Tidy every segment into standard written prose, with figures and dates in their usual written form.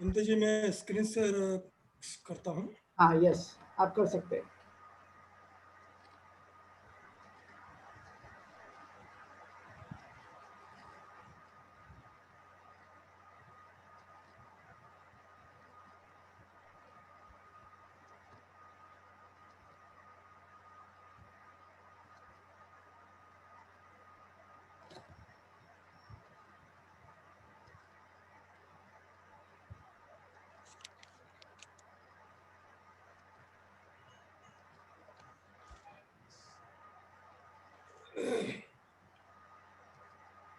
विनते जी, मैं screen share करता हूँ। हाँ, यस, आप कर सकते हैं।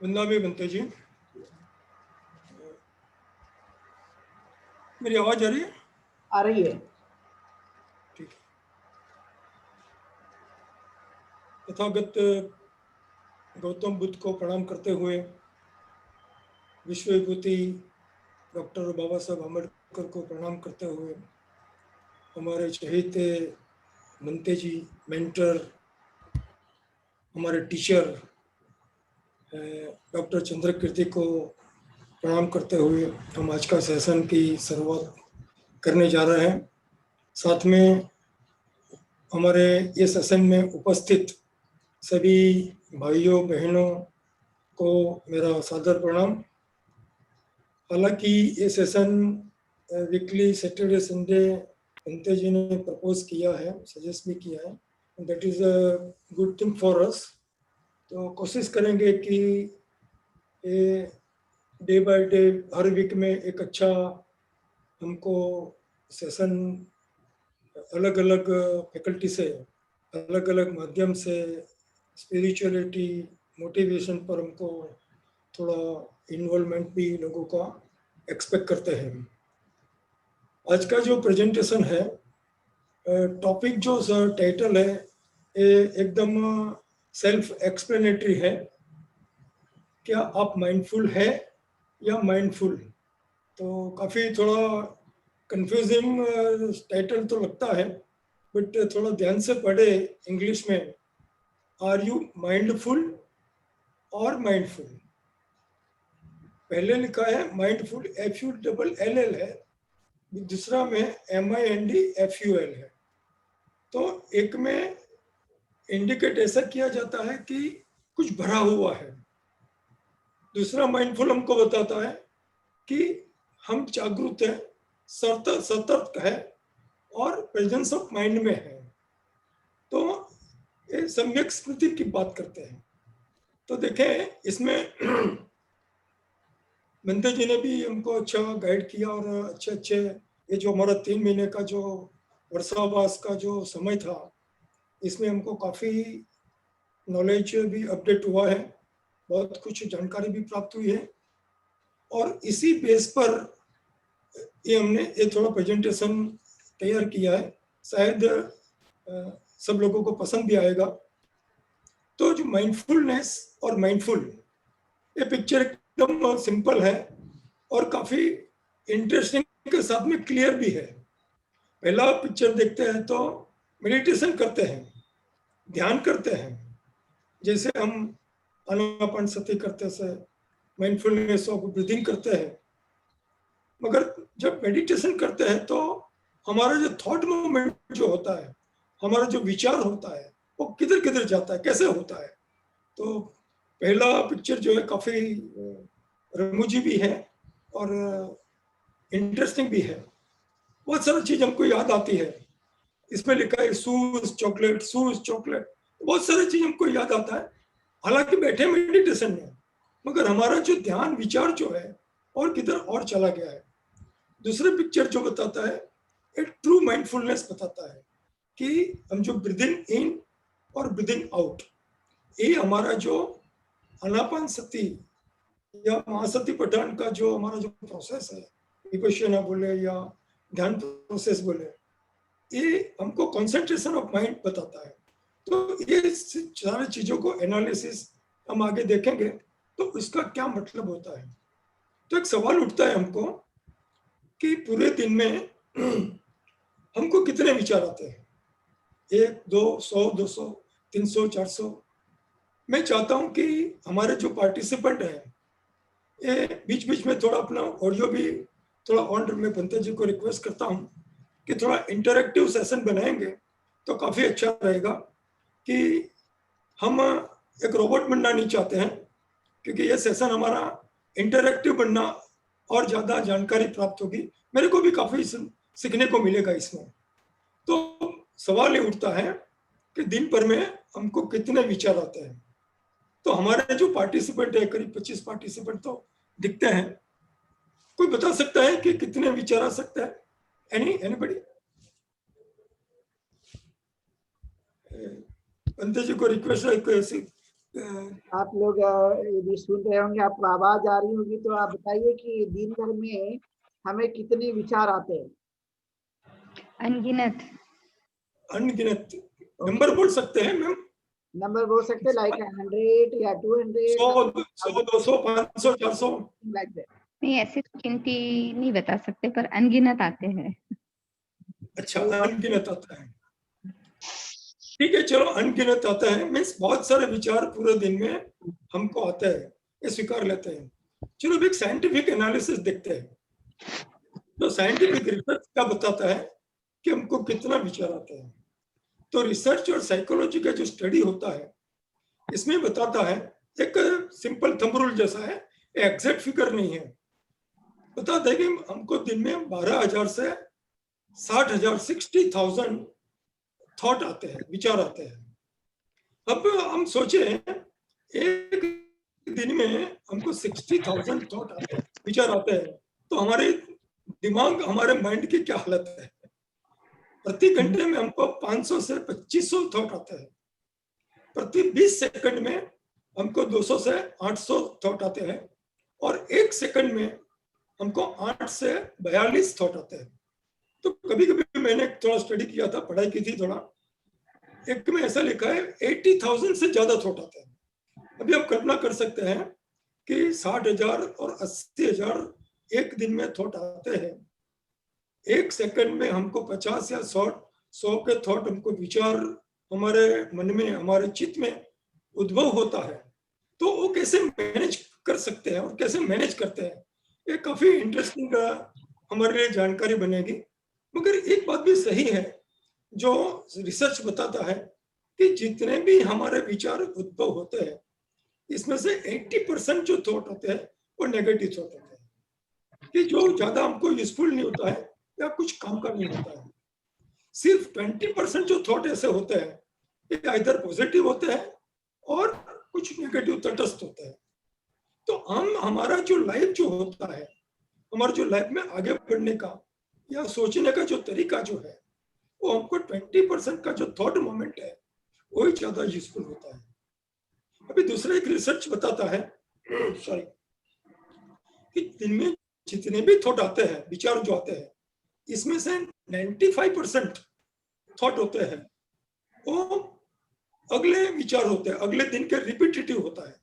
वंदना भी विनते जी, मेरी आवाज आ रही है? आ रही है। ठीक है। तथागत गौतम बुद्ध को प्रणाम करते हुए, विश्व विभूति डॉक्टर बाबा साहब अम्बेडकर को प्रणाम करते हुए, हमारे चहेते विनते जी, मेंटर, हमारे टीचर डॉक्टर चंद्रकीर्ति को प्रणाम करते हुए हम आज का सेशन की शुरुआत करने जा रहे हैं। साथ में हमारे ये सेशन में उपस्थित सभी भाइयों बहनों को मेरा सादर प्रणाम। हालांकि ये session weekly Saturday Sunday Vinte ji ने प्रपोज किया है, सजेस्ट भी किया है, that is a good thing for us. तो कोशिश करेंगे कि ये डे बाय डे हर वीक में एक अच्छा हमको सेशन अलग अलग फैकल्टी से, अलग अलग माध्यम से स्पिरिचुअलिटी मोटिवेशन पर हमको थोड़ा इन्वॉल्वमेंट भी लोगों का एक्सपेक्ट करते हैं। आज का जो प्रेजेंटेशन है, टॉपिक जो टाइटल है, ये एकदम सेल्फ एक्सप्लेनेटरी है। क्या आप माइंडफुल है या माइंडफुल? तो काफ़ी थोड़ा कंफ्यूजिंग टाइटल तो लगता है, बट थोड़ा ध्यान से पढ़े इंग्लिश में, आर यू माइंडफुल और माइंडफुल। पहले लिखा है माइंडफुल, FULL है, दूसरा में MINDFUL है। तो एक में इंडिकेट ऐसा किया जाता है कि कुछ भरा हुआ है, दूसरा माइंडफुल हमको बताता है कि हम जागरूक है, सतर्क है और प्रेजेंस ऑफ माइंड में है। तो ये सम्यक स्मृति की बात करते हैं। तो देखें, इसमें विनते जी ने भी हमको अच्छा गाइड किया और अच्छे अच्छे, ये जो हमारा 3 महीने का जो वर्षावास का जो समय था, इसमें हमको काफ़ी नॉलेज भी अपडेट हुआ है, बहुत कुछ जानकारी भी प्राप्त हुई है। और इसी बेस पर ये हमने ये थोड़ा प्रेजेंटेशन तैयार किया है, शायद सब लोगों को पसंद भी आएगा। तो जो माइंडफुलनेस और माइंडफुल, ये पिक्चर एकदम सिंपल है और काफ़ी इंटरेस्टिंग के साथ में क्लियर भी है। पहला पिक्चर देखते हैं तो मेडिटेशन करते हैं, ध्यान करते हैं, जैसे हम आनापानसति करते से माइंडफुलनेस ऑफ ब्रीदिंग करते हैं। मगर जब मेडिटेशन करते हैं तो हमारा जो थॉट मूवमेंट जो होता है, हमारा जो विचार होता है, वो किधर किधर जाता है, कैसे होता है। तो पहला पिक्चर जो है काफ़ी रमूजी भी है और इंटरेस्टिंग भी है। बहुत सारी चीज़ हमको याद आती है। इसमें लिखा है शूज चॉकलेट, शूज चॉकलेट, बहुत सारी चीज़ हमको याद आता है, हालांकि बैठे मेडिटेशन में, मगर हमारा जो ध्यान विचार जो है और किधर और चला गया है। दूसरे पिक्चर जो बताता है, एक ट्रू माइंडफुलनेस बताता है कि हम जो ब्रीदिंग इन और ब्रीदिंग आउट, ये हमारा जो आनापानसति या महासति पठन का जो हमारा जो प्रोसेस है, विपश्यना बोले या ध्यान प्रोसेस बोले, ये हमको कंसंट्रेशन ऑफ माइंड बताता है। तो ये सारी चीज़ों को एनालिसिस हम आगे देखेंगे तो इसका क्या मतलब होता है। तो एक सवाल उठता है हमको कि पूरे दिन में हमको कितने विचार आते हैं, 1, 2, 100, 200, 300, 400। मैं चाहता हूं कि हमारे जो पार्टिसिपेंट हैं, ये बीच बीच में थोड़ा अपना ऑडियो भी थोड़ा और मैं पंत जी को रिक्वेस्ट करता हूँ कि थोड़ा इंटरेक्टिव सेशन बनाएंगे तो काफ़ी अच्छा रहेगा। कि हम एक रोबोट बनना नहीं चाहते हैं, क्योंकि ये सेशन हमारा इंटरेक्टिव बनना और ज़्यादा जानकारी प्राप्त होगी, मेरे को भी काफ़ी सीखने को मिलेगा इसमें। तो सवाल ये उठता है कि दिन भर में हमको कितने विचार आते हैं। तो हमारे जो पार्टिसिपेंट है, करीब 25 पार्टिसिपेंट तो दिखते हैं। कोई बता सकता है कि कितने विचार आ सकता है? एनीबडी? पंत जी को रिक्वेस्ट है कोई ऐसी आप लोग यदि सुन रहे होंगे, आपको आवाज आ रही होगी, तो आप बताइए कि दिन भर में हमें कितने विचार आते हैं? अनगिनत। अनगिनत नंबर बोल सकते हैं मैम? नंबर बोल सकते हैं, लाइक 100 या 200, 100, 200, 500, 400? Like that. नहीं, ऐसे तो गिनती नहीं बता सकते, पर अनगिनत आते हैं। अच्छा, अनगिनत आता है, ठीक है, चलो अनगिनत आता है, मीन्स बहुत सारे विचार पूरे दिन में हमको आते हैं, ये स्वीकार लेते हैं। चलो अब एक साइंटिफिक एनालिसिस देखते हैं। तो साइंटिफिक रिसर्च क्या बताता है कि हमको कितना विचार आता है। तो रिसर्च और साइकोलॉजी का जो स्टडी होता है, इसमें बताता है, एक सिंपल थंब रूल जैसा है, एग्जैक्ट फिगर नहीं है, बताता है कि हमको दिन में 12,000 से 60,000, 60,000 थॉट आते हैं, विचार आते हैं। अब हम सोचे एक दिन में हमको 60,000 थॉट आते हैं, विचार आते हैं, तो हमारे दिमाग, हमारे माइंड की क्या हालत है। प्रति घंटे में हमको 500 से 2500 थॉट आते हैं। प्रति 20 सेकंड में हमको 200 से 800 थॉट आते हैं, और एक सेकंड में हमको 8 से 42 थॉट आते हैं। तो कभी कभी मैंने थोड़ा स्टडी किया था, पढ़ाई की थी थोड़ा, एक में ऐसा लिखा है 80,000 से ज्यादा थॉट आते हैं। अभी आप कल्पना कर सकते हैं कि 60,000 और 80,000 एक दिन में थॉट आते हैं। एक सेकंड में हमको 50 या 100 के थॉट, हमको विचार हमारे मन में, हमारे चित्त में उद्भव होता है। तो वो कैसे मैनेज कर सकते हैं और कैसे मैनेज करते हैं, ये काफी इंटरेस्टिंग हमारे लिए जानकारी बनेगी। मगर एक बात भी सही है, जो रिसर्च बताता है कि जितने भी हमारे विचार उद्भव होते हैं, इसमें से 80% जो थॉट होते हैं वो नेगेटिव थॉट होते हैं, कि जो ज्यादा हमको यूजफुल नहीं होता है या कुछ काम का नहीं होता है। सिर्फ 20% जो थॉट ऐसे होते हैं, ये इधर पॉजिटिव होते हैं और कुछ नेगेटिव तटस्थ होते हैं। तो हम, हमारा जो लाइफ जो होता है, हमारा जो लाइफ में आगे बढ़ने का या सोचने का जो तरीका जो है, वो हमको 20% का जो थॉट मोमेंट है, वही ज्यादा यूजफुल होता है। अभी दूसरा एक रिसर्च बताता है सॉरी, कि दिन में जितने भी थॉट आते हैं, विचार जो आते हैं, इसमें से 95% थॉट होते हैं वो अगले विचार होते हैं, अगले दिन के रिपीटेटिव होता है।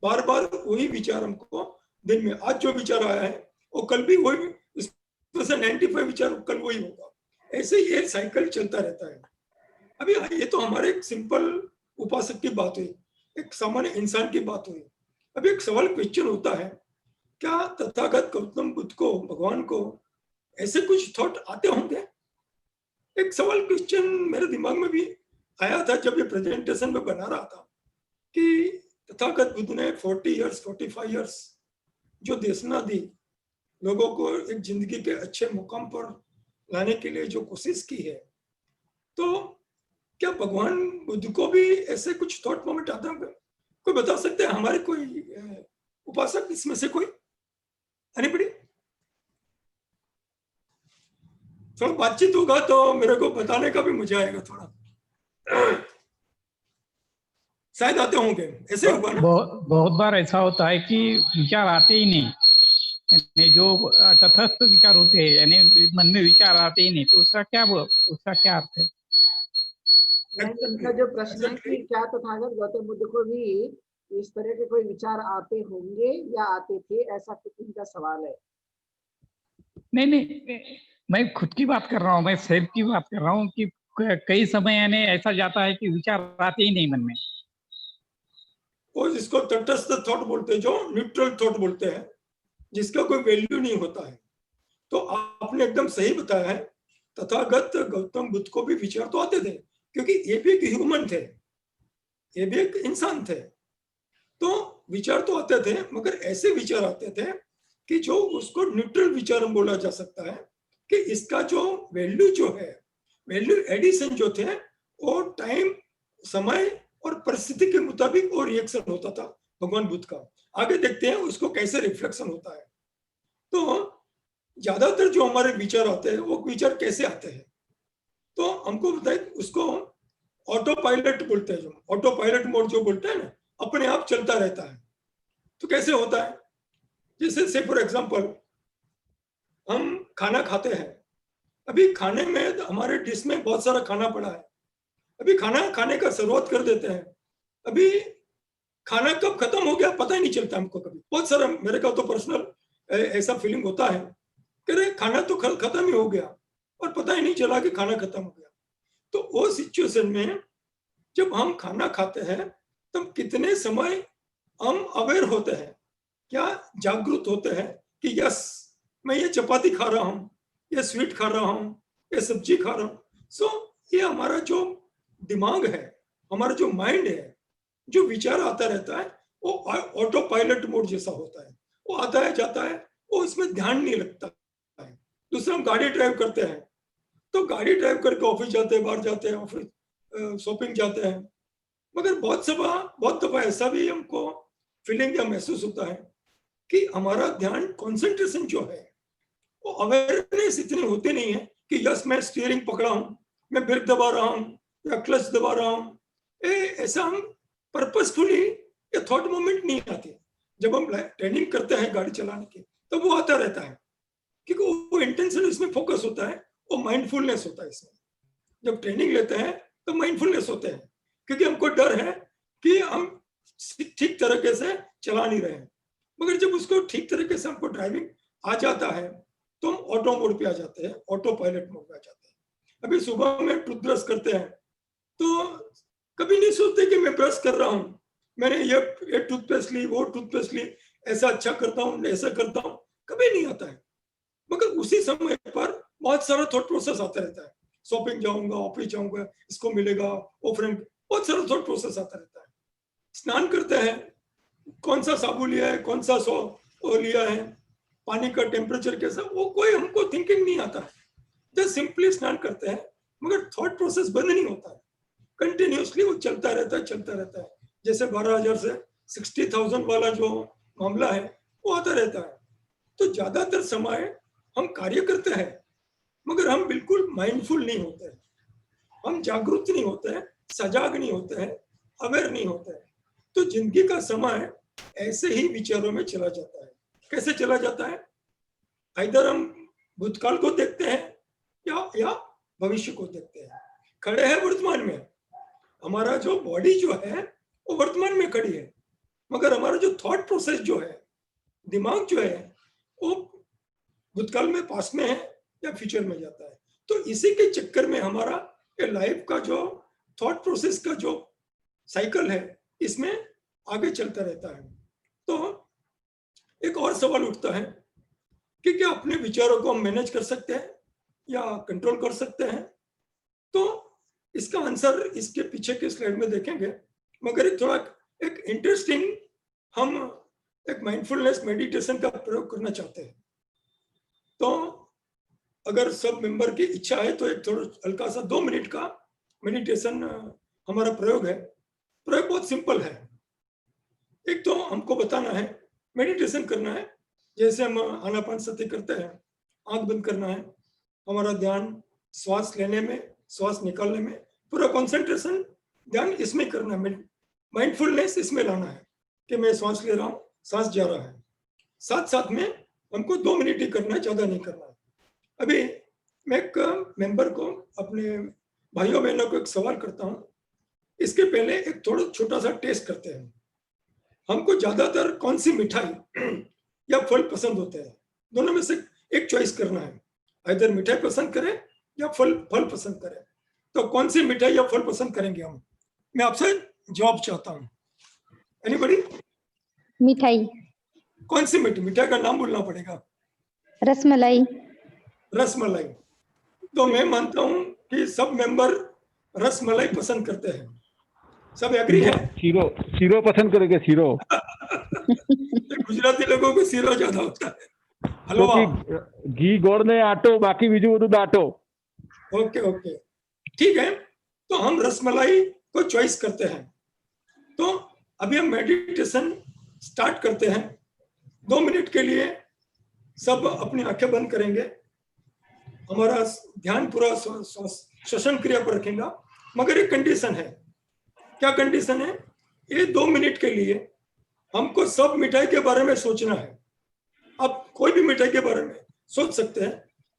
बार बार वही विचार हमको दिन में, आज जो विचार आया है वो कल भी वही, इसमें से 95 विचार कल वही होगा। ऐसे ये साइकिल चलता रहता है। अभी ये तो हमारे एक सिंपल उपासक की बात हुई, एक सामान्य इंसान की बात हुई। अभी एक सवाल, क्वेश्चन होता है, क्या तथागत गौतम बुद्ध को, भगवान को ऐसे कुछ थॉट आते होंगे? एक सवाल, क्वेश्चन मेरे दिमाग में भी आया था जब ये प्रेजेंटेशन में बना रहा था, कि तथागत बुद्ध ने 40 इयर्स 45 इयर्स जो देशना दी, लोगों को एक जिंदगी के अच्छे मुकाम पर लाने के लिए जो कोशिश की है, तो क्या भगवान बुद्ध को भी ऐसे कुछ थॉट मोमेंट आते होंगे? कोई बता सकते हैं? हमारे कोई उपासक इसमें से कोई, एनीबॉडी? थोड़ा बातचीत होगा तो मेरे को बताने का भी मजा आएगा थोड़ा। शायद आते होंगे, ऐसे होगा ना? बहुत बार ऐसा होता है कि विचार आते ही नहीं, यानी जो तटस्थ विचार होते हैं, यानी मन में विचार आते ही नहीं, तो उसका क्या अर्थ है? नहीं, इनका जो प्रश्न है कि क्या तथागत गौतम बुद्ध को भी इस तरह के कोई विचार आते होंगे या आते थे, ऐसा कुछ इनका सवाल है। नहीं, मैं खुद की बात कर रहा हूँ, मैं सेल्फ की बात कर रहा हूँ कि कई समय यानी ऐसा जाता है कि विचार आते ही नहीं मन में। वो जिसको तटस्थ थॉट बोलते हैं, जो न्यूट्रल थॉट बोलते हैं, जिसका कोई वैल्यू नहीं होता है, तो आपने एकदम सही बताया है, तथागत गौतम बुद्ध को भी विचार तो आते थे, क्योंकि ये भी एक ह्यूमन थे, ये भी एक इंसान थे। तो विचार तो आते थे, मगर ऐसे विचार आते थे कि जो उसको न्यूट्रल विचार बोला जा सकता है, कि इसका जो वैल्यू जो है, वैल्यू एडिशन जो थे, वो टाइम, समय और परिस्थिति के मुताबिक वो रिएक्शन होता था भगवान बुद्ध का। आगे देखते हैं उसको कैसे रिफ्लेक्शन होता है। तो ज्यादातर जो हमारे विचार आते हैं वो विचार कैसे आते हैं, तो हमको बताए उसको ऑटो पायलट बोलते हैं, जो ऑटो पायलट मोड जो बोलते हैं ना, अपने आप चलता रहता है। तो कैसे होता है, जैसे से फॉर एग्जांपल हम खाना खाते हैं, अभी खाने में हमारे डिश में बहुत सारा खाना पड़ा है, अभी खाना खाने का शुरुआत कर देते हैं, अभी खाना कब खत्म हो गया पता ही नहीं चलता हमको। कभी बहुत सारा, मेरे का तो पर्सनल ऐसा फीलिंग होता है कि अरे खाना तो खत्म ही हो गया और पता ही नहीं चला कि खाना खत्म हो गया। तो वो सिचुएशन में जब हम खाना खाते हैं तब कितने समय हम अवेयर होते हैं, क्या जागरूक होते हैं कि यस मैं ये चपाती खा रहा हूँ, ये स्वीट खा रहा हूँ, ये सब्जी खा रहा हूँ। सो ये हमारा जो दिमाग है, हमारा जो माइंड है, जो विचार आता रहता है, वो ऑटो पायलट मोड जैसा होता है, वो आता है जाता है, वो इसमें ध्यान नहीं लगता है। दूसरा, हम गाड़ी ड्राइव करते हैं, तो गाड़ी ड्राइव करके ऑफिस जाते हैं, बाहर जाते हैं, ऑफिस शॉपिंग जाते हैं, मगर बहुत दफा ऐसा भी हमको फीलिंग या महसूस होता है कि हमारा ध्यान कंसंट्रेशन जो है, वो अवेयरनेस इतनी होती नहीं है कि यस मैं स्टीयरिंग पकड़ा हूं, मैं ब्रेक दबा रहा हूं या क्लच दबा रहा हूं। ऐसा हम पर्पसफुली ये थॉट मोमेंट नहीं आती। जब हम ट्रेनिंग करते हैं गाड़ी चलाने की, तो वो आता रहता है, क्योंकि वो इंटेंशन इसमें फोकस होता है, वो माइंडफुलनेस होता है इसमें। जब ट्रेनिंग लेते हैं तो माइंडफुलनेस होते हैं, क्योंकि हमको डर है कि हम ठीक तरीके से चला नहीं रहे हैं। मगर जब उसको ठीक तरीके से हमको ड्राइविंग आ जाता है तो हम ऑटो मोड पे आ जाते हैं, ऑटो पायलट मोड पे आ जाते हैं। अभी सुबह में टूथब्रश करते हैं तो कभी नहीं सोचते कि मैं ब्रश कर रहा हूँ, मैंने ये टूथपेस्ट ली, वो टूथपेस्ट ली, ऐसा अच्छा करता हूँ, ऐसा करता हूँ, कभी नहीं आता है। मगर उसी समय पर बहुत सारा थॉट प्रोसेस आता रहता है, शॉपिंग जाऊंगा, ऑफिस जाऊंगा, इसको मिलेगा, वो फ्रेंड, बहुत सारा थॉट प्रोसेस आता रहता है। स्नान करते हैं, कौन सा साबुन लिया है, कौन सा लिया है, पानी का टेम्परेचर कैसा, वो कोई हमको थिंकिंग नहीं आता है। जस्ट सिंपली स्नान करते हैं, मगर थॉट प्रोसेस बंद नहीं होता है, कंटिन्यूसली वो चलता रहता है। जैसे 12,000 से 60,000 वाला जो मामला है वो आता रहता है। तो ज्यादातर समय हम कार्य करते हैं, मगर हम बिल्कुल माइंडफुल नहीं होते हैं, हम जागरूक नहीं होते हैं, सजाग नहीं होते हैं, अवेयर नहीं होते हैं। तो जिंदगी का समय ऐसे ही विचारों में चला जाता है। कैसे चला जाता है, इधर हम भूतकाल को देखते हैं या भविष्य को देखते हैं। खड़े हैं वर्तमान में, हमारा जो बॉडी जो है वो वर्तमान में खड़ी है, मगर हमारा जो थॉट प्रोसेस जो है, दिमाग जो है, वो भूतकाल में, पास में है या फ्यूचर में जाता है। तो इसी के चक्कर में हमारा लाइफ का जो थॉट प्रोसेस का जो साइकिल है, इसमें आगे चलता रहता है। तो एक और सवाल उठता है कि क्या अपने विचारों को हम मैनेज कर सकते हैं या कंट्रोल कर सकते हैं? तो इसका आंसर इसके पीछे के स्लाइड में देखेंगे, मगर एक इंटरेस्टिंग, हम एक माइंडफुलनेस मेडिटेशन का प्रयोग करना चाहते हैं। तो अगर सब मेंबर की इच्छा है तो एक थोड़ा हल्का सा 2 मिनट का मेडिटेशन हमारा प्रयोग है। प्रयोग बहुत सिंपल है। एक तो हमको बताना है, मेडिटेशन करना है, जैसे हम आनापानसति करते हैं, आंख बंद करना है, हमारा ध्यान श्वास लेने में, श्वास निकालने में, पूरा कंसंट्रेशन ध्यान इसमें करना है, माइंडफुलनेस इसमें लाना है कि मैं श्वास ले रहा हूँ, सांस जा रहा है। साथ साथ में हमको 2 मिनट ही करना है, ज्यादा नहीं करना है। अभी मैं एक मेंबर को, अपने भाइयों बहनों को एक सवाल करता हूँ। इसके पहले एक थोड़ा छोटा सा टेस्ट करते हैं। हमको ज्यादातर कौन सी मिठाई या फल पसंद होते हैं? दोनों में से एक चॉइस करना है, इधर मिठाई पसंद करें या फल पसंद करें। तो कौन सी मिठाई या फल पसंद करेंगे हम? मैं आपसे जवाब चाहता हूँ। एनीबॉडी? मिठाई। कौन सी मिठाई का नाम बोलना पड़ेगा? रसमलाई। रसमलाई। तो मैं मानता हूं कि सब मेंबर रसमलाई पसंद करते हैं। सब एग्री है? सीरो सीरो पसंद करेंगे, सीरो। गुजराती लोगों को सीरो ज्यादा होता है। हलवा। क्योंकि घी गोड़ ने आटो, बाकी बीजू બધું दाटो। ओके ओके, ठीक है। तो हम रसमलाई को चॉइस करते हैं। तो अभी हम मेडिटेशन स्टार्ट करते हैं। 2 मिनट के लिए सब अपनी आंखें बंद करेंगे। हमारा ध्यान पूरा श्वसन क्रिया पर रखेगा, मगर एक कंडीशन है। क्या कंडीशन है? ये 2 मिनट के लिए हमको सब मिठाई के बारे में सोचना है। आप कोई भी मिठाई के बारे में सोच सकते हैं,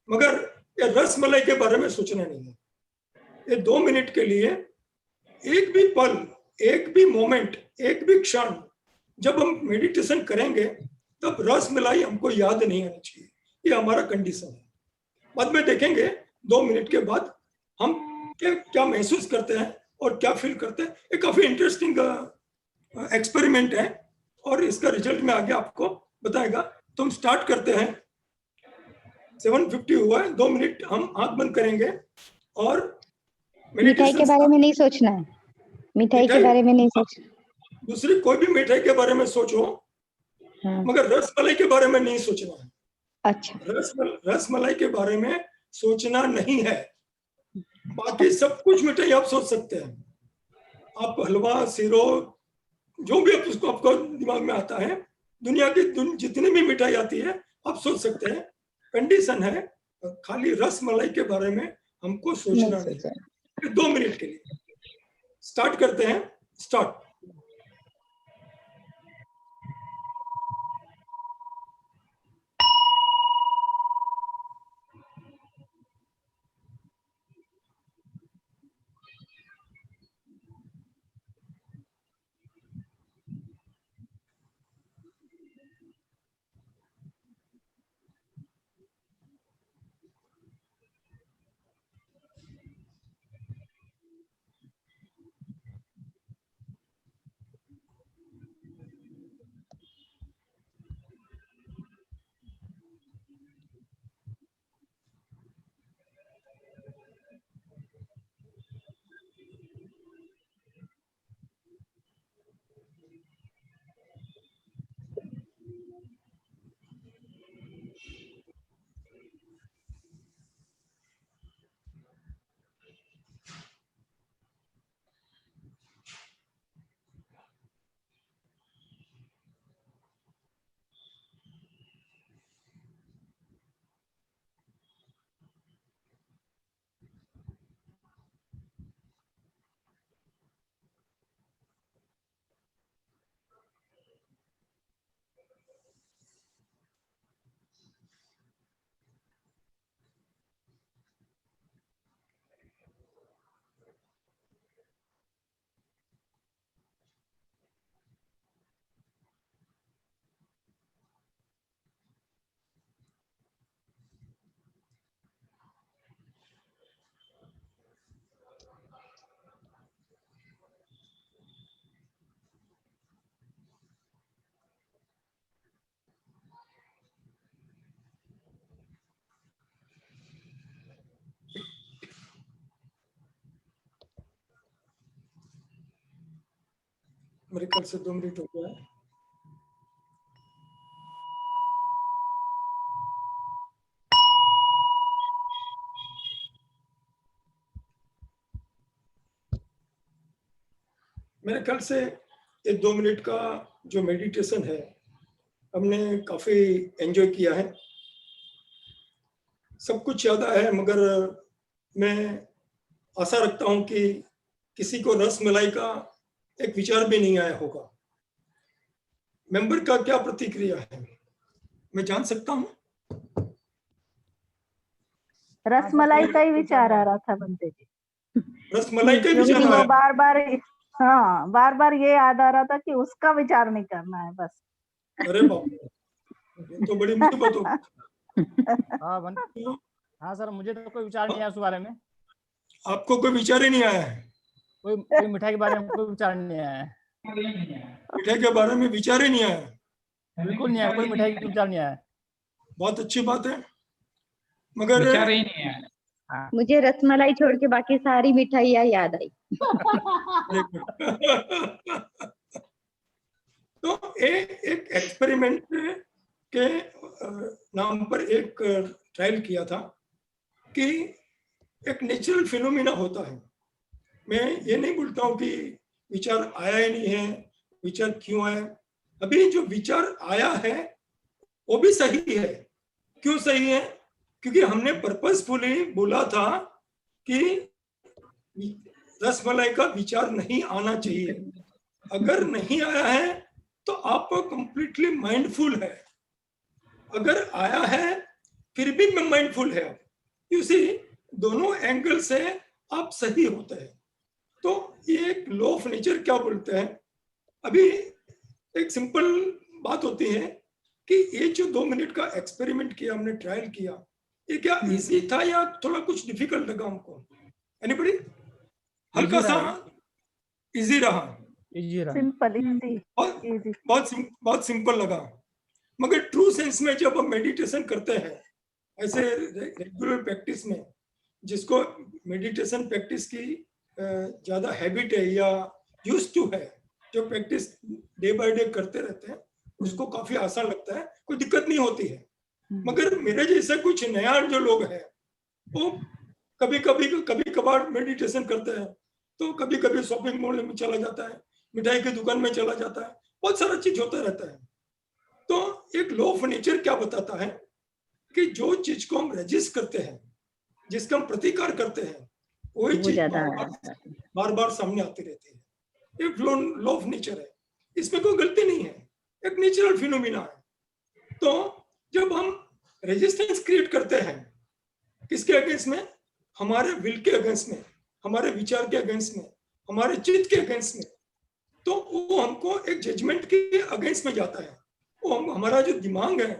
मगर ये रसमलाई के बारे में सोचना नहीं है। ये 2 मिनट के लिए एक भी पल, एक भी मोमेंट, एक भी क्षण जब हम मेडिटेशन करेंगे तब रसमलाई हमको याद नहीं आनी चाहिए। ये हमारा कंडीशन है। बाद में देखेंगे 2 मिनट के बाद हम क्या महसूस करते हैं और क्या फील करते हैं। ये काफी इंटरेस्टिंग एक्सपेरिमेंट है और इसका रिजल्ट मैं आगे आपको बताएगा। तो हम स्टार्ट करते हैं। 7:50 हुआ है। 2 मिनट हम आंख बंद करेंगे और मिठाई के बारे में नहीं सोचना है। मिठाई के बारे में नहीं सोचना। दूसरी कोई भी मिठाई के बारे में सोचो, हाँ। मगर रसमलाई के बारे में नहीं सोचना है। अच्छा। रसमलाई के बारे में सोचना नहीं है। बाकी सब कुछ मिठाई आप सोच सकते हैं। आप हलवा, सीरो, जो भी आप उसको आपको दिमाग में आता है, दुनिया की जितनी भी मिठाई आती है आप सोच सकते हैं। कंडीशन है खाली रसमलाई के बारे में हमको सोचना नहीं है। 2 मिनट के लिए स्टार्ट करते हैं। स्टार्ट। मेरे ख्याल से 2 मिनट हो गया है। मेरे ख्याल से ये 2 मिनट का जो मेडिटेशन है हमने काफी एंजॉय किया है। सब कुछ याद आया है, मगर मैं आशा रखता हूं कि किसी को रसमलाई का एक विचार भी नहीं आया होगा। मेंबर का क्या प्रतिक्रिया है, मैं जान सकता हूं? रसमलाई का ही विचार आ रहा था बनते जी। रसमलाई का क्योंकि विचार वो आया। बार बार, हाँ बार बार ये याद आ रहा था कि उसका विचार नहीं करना है बस। अरे बाप रे, ये तो बड़ी मुसीबत हो। हाँ सर, मुझे तो कोई विचार नहीं आया उस बारे में। आपको कोई विचार ही नहीं आया है? कोई मिठाई के बारे में कोई विचार नहीं आया है। मिठाई के बारे में विचार ही नहीं आया? बिल्कुल नहीं आया, कोई मिठाई का विचार नहीं आया। बहुत अच्छी बात है। मगर विचार ही नहीं है। हाँ, मुझे रसमलाई छोड़ के बाकी सारी मिठाइयाँ याद आई। तो एक एक्सपेरिमेंट के नाम पर एक ट्रायल किया था कि एक नेचुरल फिनोमिना होता है। मैं ये नहीं बोलता हूँ कि विचार आया ही नहीं है, विचार क्यों आया। अभी जो विचार आया है वो भी सही है। क्यों सही है? क्योंकि हमने पर्पसफुली बोला था कि रसमलाई का विचार नहीं आना चाहिए। अगर नहीं आया है तो आप कंप्लीटली माइंडफुल है, अगर आया है फिर भी माइंडफुल है। इसी दोनों एंगल से आप सही होते हैं। तो ये एक लॉ ऑफ नेचर क्या बोलते हैं। अभी एक सिंपल बात होती है कि ये जो 2 मिनट का एक्सपेरिमेंट किया, हमने ट्रायल किया, ये क्या इजी था या थोड़ा कुछ डिफिकल्ट लगा हमको? एनीबॉडी? हल्का सा इजी रहा, सिंपल इजी इजी। बहुत सिंपल लगा। मगर ट्रू सेंस में जब हम मेडिटेशन करते हैं ऐसे रेगुलर प्रैक्टिस में, जिसको मेडिटेशन प्रैक्टिस की ज्यादा हैबिट है या यूज्ड टू है, जो प्रैक्टिस डे बाय डे करते रहते हैं, उसको काफी आसान लगता है, कोई दिक्कत नहीं होती है। मगर मेरे जैसे कुछ नया जो लोग हैं वो कभी कभार मेडिटेशन करते हैं, तो कभी कभी शॉपिंग मॉल में चला जाता है, मिठाई की दुकान में चला जाता है, बहुत सारा चीज होता रहता है। तो एक लॉ ऑफ नेचर क्या बताता है कि जो चीज को हम रेजिस्ट करते हैं, जिसका हम प्रतिकार करते हैं, वही चीज बार बार सामने आती रहती है। एक लॉ ऑफ नेचर है, इसमें कोई गलती नहीं है, एक नेचुरल फिनोमिना है। तो जब हम रेजिस्टेंस क्रिएट करते हैं किसके अगेंस्ट में? हमारे विल के अगेंस्ट में, हमारे विचार के अगेंस्ट में, हमारे चित्त के अगेंस्ट में, तो वो हमको एक जजमेंट के अगेंस्ट में जाता है। वो हमारा जो दिमाग है,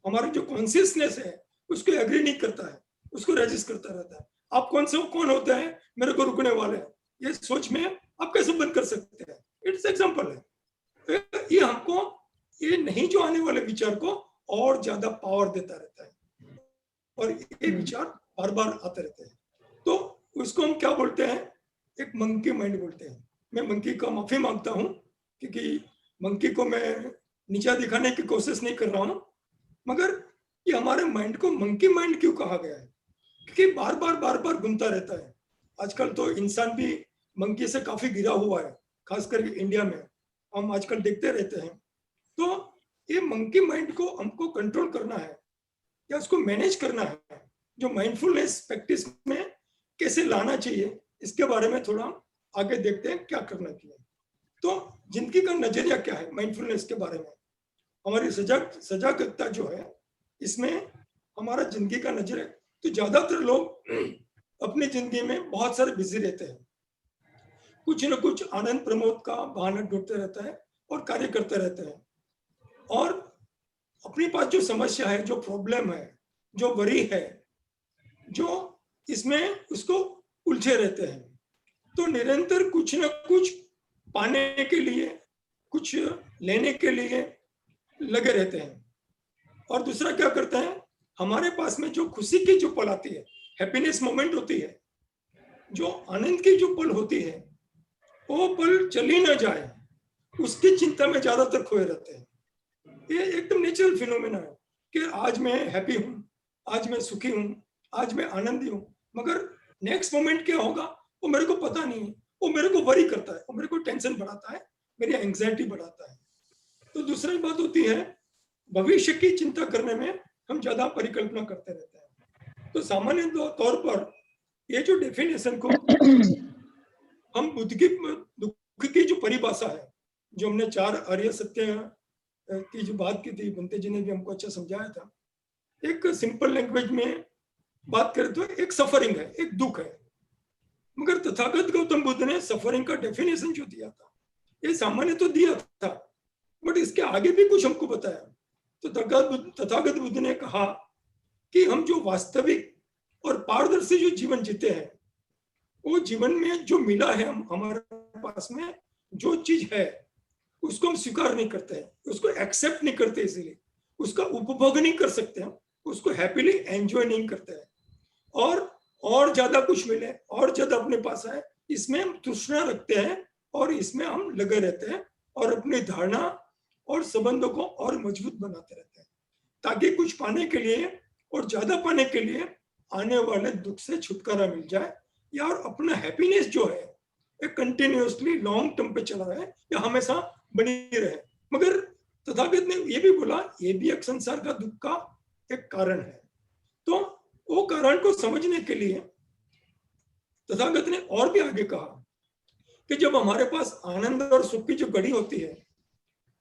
हमारा जो कॉन्शियसनेस है, उसको एग्री नहीं करता है, उसको रेजिस्ट करता रहता है। आप कौन होते हैं मेरे को रुकने वाले, ये सोच में आप कैसे बंद कर सकते हैं? इट्स एग्जांपल है। ये हमको ये नहीं जो आने वाले विचार को और ज्यादा पावर देता रहता है, और ये विचार बार बार आते रहते हैं। तो उसको हम क्या बोलते हैं? एक मंकी माइंड बोलते हैं। मैं मंकी का माफी मांगता हूँ, क्योंकि मंकी को मैं नीचा दिखाने की कोशिश नहीं कर रहा हूँ, मगर ये हमारे माइंड को मंकी माइंड क्यों कहा गया है? क्योंकि बार बार घूमता रहता है। आजकल तो इंसान भी मंकी से काफी गिरा हुआ है, खासकर इंडिया में हम आजकल देखते रहते हैं। तो ये मंकी माइंड को हमको कंट्रोल करना है या उसको मैनेज करना है, जो माइंडफुलनेस प्रैक्टिस में कैसे लाना चाहिए, इसके बारे में थोड़ा आगे देखते हैं क्या करना चाहिए। तो जिंदगी का नजरिया क्या है माइंडफुलनेस के बारे में? हमारी सजागता जो है, इसमें हमारा जिंदगी का नजरिया। तो ज्यादातर लोग अपनी जिंदगी में बहुत सारे बिजी रहते हैं, कुछ न कुछ आनंद प्रमोद का बहाना ढूंढते रहता है और कार्य करते रहते हैं, और अपने पास जो समस्या है, जो प्रॉब्लम है, जो वरी है, जो इसमें उसको उलझे रहते हैं। तो निरंतर कुछ न कुछ पाने के लिए, कुछ लेने के लिए लगे रहते हैं। और दूसरा क्या करते हैं? हमारे पास में जो खुशी की जो पल आती है, हैप्पीनेस मोमेंट होती है, जो आनंद की जो पल होती है, वो पल चली ना जाए, उसकी चिंता में ज्यादातर खोए रहते हैं। ये एकदम नेचुरल फिनोमेना है कि आज मैं हैप्पी हूँ, आज मैं सुखी हूँ, आज मैं आनंदी हूँ, मगर नेक्स्ट मोमेंट क्या होगा वो मेरे को पता नहीं है। वो मेरे को वरी करता है, वो मेरे को टेंशन बढ़ाता है, मेरी एंग्जाइटी बढ़ाता है। तो दूसरी बात होती है, भविष्य की चिंता करने में हम ज्यादा परिकल्पना करते रहते हैं। तो सामान्य तौर पर ये जो डेफिनेशन को हम दुख की जो परिभाषा है, जो हमने 4 आर्य सत्य की जो बात की थी, बंते जी ने भी हमको अच्छा समझाया था। एक सिंपल लैंग्वेज में बात करें तो एक सफरिंग है, एक दुख है। मगर तथागत गौतम बुद्ध ने सफरिंग का डेफिनेशन जो दिया था, ये सामान्य तो दिया था, बट इसके आगे भी कुछ हमको बताया। तो तथागत बुद्ध ने कहा कि हम जो वास्तविक और पारदर्शी जो जीवन जीते हैं, वो जीवन में जो मिला है, हमारे पास में जो चीज है, उसको हम स्वीकार नहीं करते हैं, उसको एक्सेप्ट नहीं करते, इसीलिए उसका उपभोग नहीं कर सकते हम, उसको हैप्पीली एंजॉय नहीं करते हैं, और ज्यादा कुछ मिले और ज्यादा अपने पास आए, इसमें हम तृष्णा रखते हैं और इसमें हम लगे रहते हैं और अपनी धारणा और संबंधों को और मजबूत बनाते रहते हैं, ताकि कुछ पाने के लिए और ज्यादा पाने के लिए आने वाले दुख से छुटकारा मिल जाए, या और अपना हैप्पीनेस जो है ये कंटिन्यूअसली लॉन्ग टर्म पे चला रहे या हमेशा बनी रहे। मगर तथागत ने ये भी बोला, ये भी एक संसार का दुख का एक कारण है। तो वो कारण को समझने के लिए तथागत ने और भी आगे कहा कि जब हमारे पास आनंद और सुख की जो घड़ी होती है,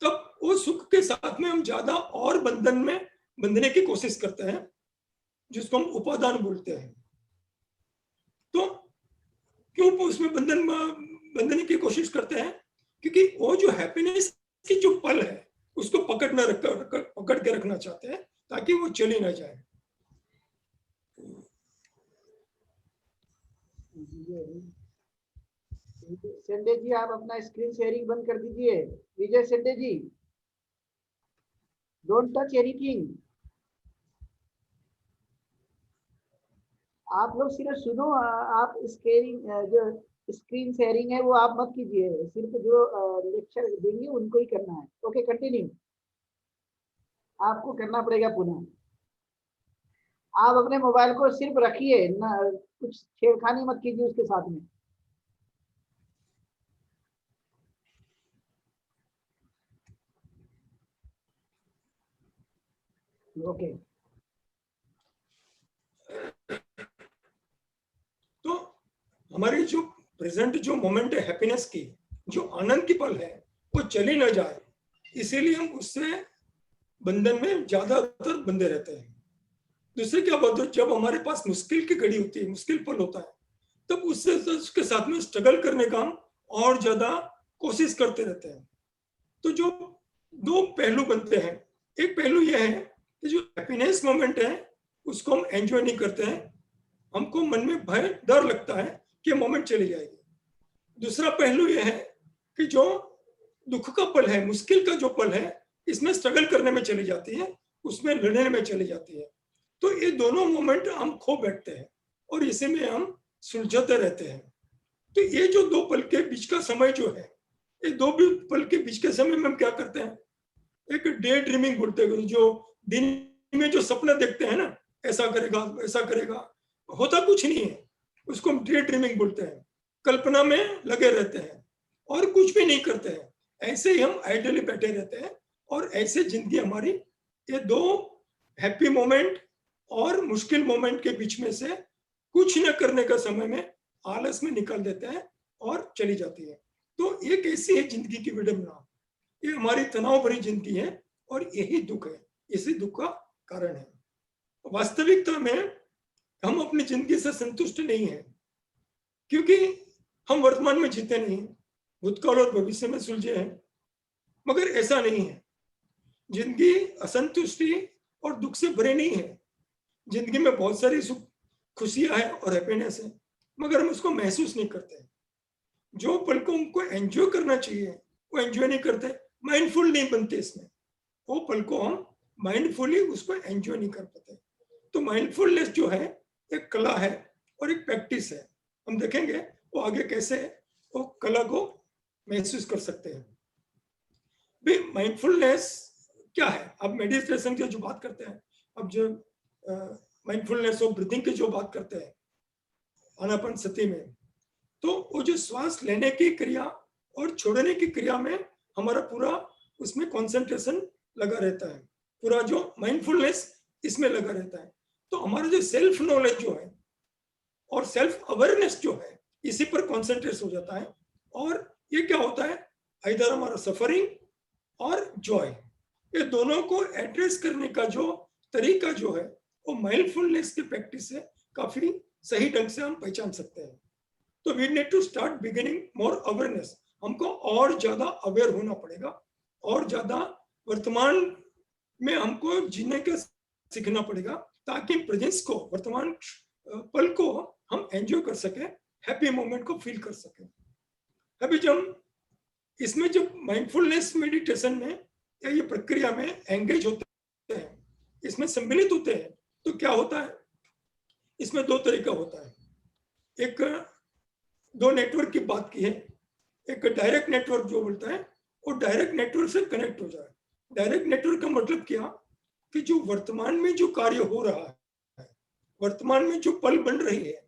तब वो सुख के साथ में हम ज्यादा और बंधन में बंधने की कोशिश करते हैं, जिसको हम उपादान बोलते हैं। तो क्यों उसमें बंधने की कोशिश करते हैं? क्योंकि वो जो हैप्पीनेस की जो पल है उसको पकड़ के रखना चाहते हैं, ताकि वो चली ना जाए। संजय जी, आप अपना स्क्रीन शेयरिंग बंद कर दीजिए। विजय Sanjay ji, don't touch anything. आप लोग सिर्फ सुनो, आप जो स्क्रीन शेयरिंग है वो आप मत कीजिए, सिर्फ जो लेक्चर देंगे उनको ही करना है। Okay, continue. आपको करना पड़ेगा पुनः। आप अपने मोबाइल को सिर्फ रखिए ना, कुछ छेड़खानी मत कीजिए उसके साथ में। ओके। तो हमारी जो प्रेजेंट जो मोमेंट है हैप्पीनेस की, जो आनंद की पल है, वो चली ना जाए, इसीलिए हम उससे बंधन में ज्यादातर बंधे रहते हैं। दूसरे क्या बात है, जब हमारे पास मुश्किल की घड़ी होती है, मुश्किल पल होता है, तब उसके साथ में स्ट्रगल करने का हम और ज्यादा कोशिश करते रहते हैं। तो जो दो पहलू बनते हैं, एक पहलू यह है कि जो हैप्पीनेस मोमेंट है उसको हम एंजॉय नहीं करते हैं, हमको मन में भय डर लगता है कि मोमेंट चली जाएगी। दूसरा पहलू यह है कि जो दुख का पल है, मुश्किल का जो पल है, इसमें स्ट्रगल करने में चली जाती है, उसमें लड़ने में चली जाती है। तो ये दोनों मोमेंट हम खो बैठते हैं और इसी में हम सुलझते रहते हैं। तो ये जो दो पल के बीच का समय जो है, ये दो भी पल के बीच के समय में हम क्या करते हैं, एक डे ड्रीमिंग बोलते हैं। जो दिन में जो सपने देखते हैं ना, ऐसा करेगा ऐसा करेगा, होता कुछ नहीं है, उसको हम डे ड्रीमिंग बोलते हैं। कल्पना में लगे रहते हैं और कुछ भी नहीं करते हैं, ऐसे ही हम आइडली बैठे रहते हैं। और ऐसे जिंदगी हमारी ये दो हैप्पी मोमेंट और मुश्किल मोमेंट के बीच में से कुछ न करने का समय में आलस में निकाल देते हैं और चली जाती है। तो ये कैसी है जिंदगी की विडंबना, ये हमारी तनाव भरी जिंदगी है और यही दुख है, इसी दुख का कारण है। वास्तविकता में हम अपनी जिंदगी से संतुष्ट नहीं है, क्योंकि हम वर्तमान में जीते नहीं, भूतकाल और भविष्य में सुलझे हैं। मगर ऐसा नहीं है, जिंदगी असंतुष्टि और दुख से भरी नहीं है। जिंदगी में बहुत सारी सुख खुशियां हैं और हैप्पीनेस है, मगर हम उसको महसूस नहीं करते। जो पल को हमको एंजॉय करना चाहिए वो एंजॉय नहीं करते, माइंडफुल नहीं बनते इसमें। वो पल को हम माइंडफुली उसको एंजॉय नहीं कर पाते। तो माइंडफुलनेस जो है एक कला है और एक प्रैक्टिस है। हम देखेंगे वो आगे कैसे वो कला को महसूस कर सकते हैं। भाई माइंडफुलनेस क्या है? अब मेडिटेशन की जो बात करते हैं, अब जो माइंडफुलनेस और ब्रीथिंग की जो बात करते हैं आनापानसति में, तो वो जो श्वास लेने की क्रिया और छोड़ने की क्रिया में हमारा पूरा उसमें कंसंट्रेशन लगा रहता है, पूरा जो माइंडफुलनेस इसमें लगा रहता है। तो हमारा जो सेल्फ नॉलेज जो है और सेल्फ अवेयरनेस जो है, इसी पर कॉन्सेंट्रेट हो जाता है। और ये क्या होता है, इधर हमारा सफरिंग और जॉय, ये दोनों को एड्रेस करने का जो तरीका जो है वो माइंडफुलनेस की प्रैक्टिस से काफी सही ढंग से हम पहचान सकते हैं। तो we need to start beginning more awareness, हमको और ज्यादा अवेयर होना पड़ेगा और ज्यादा वर्तमान में हमको जीने का सीखना पड़ेगा, ताकि प्रेजेंस को, वर्तमान पल को हम एंजॉय कर सके, हैप्पी मोमेंट को फील कर सके। अभी जब इसमें जब माइंडफुलनेस मेडिटेशन में या ये प्रक्रिया में एंगेज होते हैं, इसमें सम्मिलित होते हैं तो क्या होता है, इसमें दो तरीका होता है। एक दो नेटवर्क की बात की है, एक डायरेक्ट नेटवर्क जो बोलता है वो डायरेक्ट नेटवर्क से कनेक्ट हो जाए। डायरेक्ट नेटवर्क का मतलब क्या कि जो वर्तमान में जो कार्य हो रहा है, वर्तमान में जो पल बन रही है,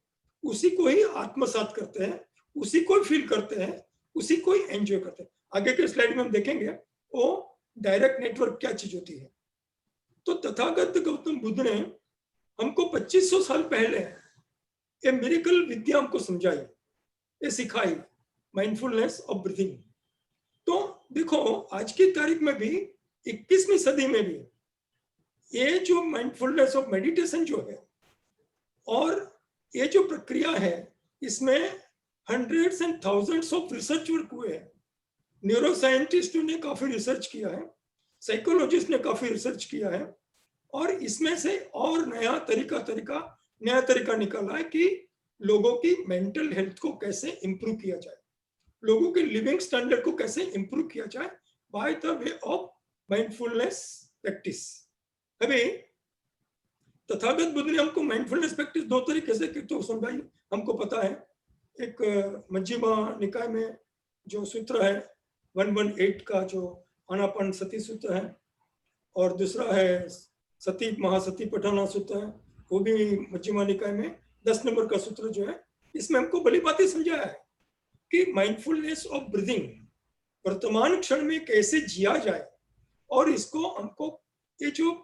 उसी को ही आत्मसात करते हैं, उसी को फील करते हैं, उसी को ही एंजॉय करते हैं। आगे के स्लाइड में हम देखेंगे वो डायरेक्ट नेटवर्क क्या चीज होती है। तो तथागत गौतम बुद्ध ने हमको 2500 साल पहले ये मिरेकल विद्या हमको समझाई, ये सिखाई, माइंडफुलनेस ऑफ ब्रीथिंग। तो देखो आज की तारीख में भी 21वीं सदी में भी ये जो माइंडफुलनेस ऑफ मेडिटेशन जो है और ये जो प्रक्रिया है, इसमें hundreds and thousands of research work हुए हैं। न्यूरो साइंटिस्टों ने काफी रिसर्च किया है, साइकोलॉजिस्ट ने काफी रिसर्च किया है, और इसमें से और नया तरीका निकाला है कि लोगों की मेंटल हेल्थ को कैसे इंप्रूव किया जाए, लोगों के लिविंग स्टैंडर्ड को कैसे इंप्रूव किया जाए by the way of mindfulness practice. अभी तथागत बुद्ध ने हमको माइंडफुलनेस प्रैक्टिस दो तरीके से तो समझाई, हमको पता है। एक मध्यमा निकाय में जो सूत्र है 118 का जो आनापान सती सूत्र है, और दूसरा है सती महासती पठाना सूत्र है, वो भी मध्यमा निकाय में 10 नंबर का सूत्र जो है, इसमें हमको बड़ी बातें समझाया है कि माइंडफुलनेस ऑफ ब्रीथिंग वर्तमान क्षण में कैसे जिया जाए, और इसको हमको ये जो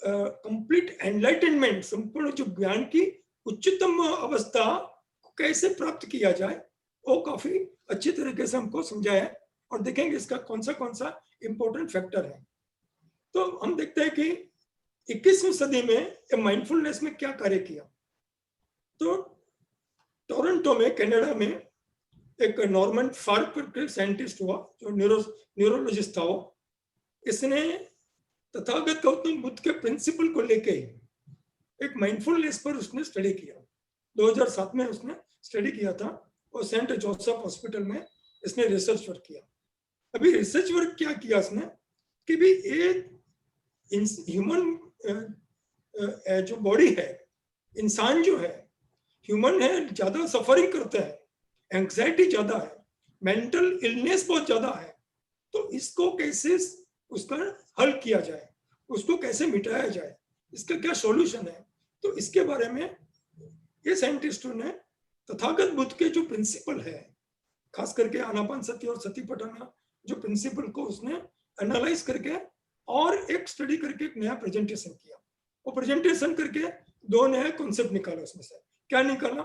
कंप्लीट एनलाइटनमेंट, संपूर्ण जो ज्ञान की उच्चतम अवस्था कैसे प्राप्त किया जाए, वो काफी अच्छी तरीके से हमको समझाया है। और देखेंगे इसका कौन सा इंपॉर्टेंट फैक्टर है। तो हम देखते हैं कि 21वीं सदी में माइंडफुलनेस में क्या कार्य किया। तो टोरंटो में कनाडा में एक नॉर्मन फार्क साइंटिस्ट हुआ जो न्यूरोलॉजिस्ट था वो, इसने तथागत गौतम बुद्ध के प्रिंसिपल को लेके एक माइंडफुलनेस पर उसने स्टडी किया। 2007 में उसने स्टडी किया था और सेंट जोसेफ हॉस्पिटल में इसने रिसर्च वर्क किया। अभी रिसर्च वर्क क्या किया इसने कि भी एक ह्यूमन जो बॉडी है, इंसान जो है ह्यूमन है, ज्यादा सफरिंग करते हैं, एंग्जाइटी ज्यादा है, मेंटल इलनेस बहुत ज्यादा है, तो इसको कैसे उसका हल किया जाए, उसको कैसे मिटाया जाए, इसका क्या सॉल्यूशन है। तो इसके बारे में ये साइंटिस्टों ने तथागत बुद्ध के जो प्रिंसिपल है, खास करके आनापान सती और सती पठाना जो प्रिंसिपल को उसने एनालाइज करके और एक स्टडी करके एक नया प्रेजेंटेशन किया। वो प्रेजेंटेशन करके दो नया कॉन्सेप्ट निकाला। उसमें से क्या निकाला,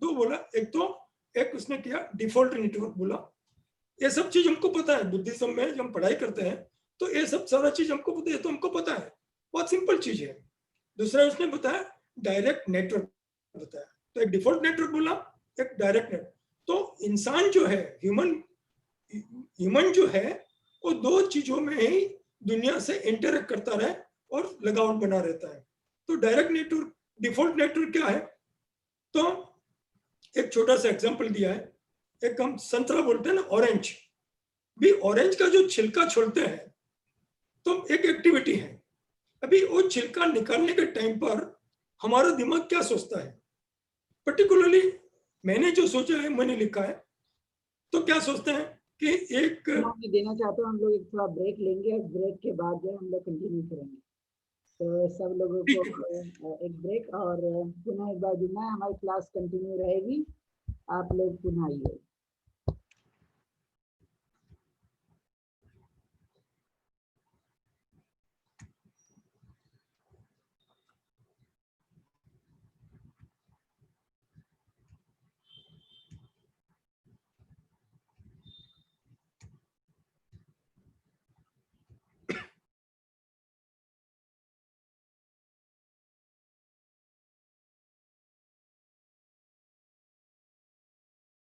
दो बोला। एक उसने किया डिफॉल्ट नेटवर्क बोला। ये सब चीज हमको पता है, बुद्धिज्म में जब हम पढ़ाई करते हैं तो ये सब सारा चीज हमको पता है, तो हमको पता है, बहुत सिंपल चीज है। दूसरा उसने बताया डायरेक्ट नेटवर्क बताया, तो एक डिफॉल्ट नेटवर्क बोला, एक डायरेक्ट नेटवर्क। तो इंसान जो है, ह्यूमन जो है, वो दो चीजों में ही दुनिया से इंटरेक्ट करता रहे और लगाव बना रहता है। तो डायरेक्ट नेटवर्क, डिफॉल्ट नेटवर्क क्या है, तो एक छोटा सा एग्जांपल दिया है। एक हम संतरा बोलते हैं ना, ऑरेंज भी, ऑरेंज का जो छिलका छोड़ते हैं तो एक एक्टिविटी है। अभी वो छिलका निकालने के टाइम पर हमारा दिमाग क्या सोचता है, पर्टिकुलरली मैंने जो सोचा है मैंने लिखा है। तो क्या सोचते हैं कि एक मैं देना चाहता हूँ, हम लोग एक थोड़ा ब्रेक लेंगे और ब्रेक के बाद जो है हम लोग कंटिन्यू करेंगे। तो सब लोगों को एक ब्रेक, और पुनः एक बार जुड़ना है, हमारी क्लास कंटिन्यू रहेगी, आप लोग पुनः आइए।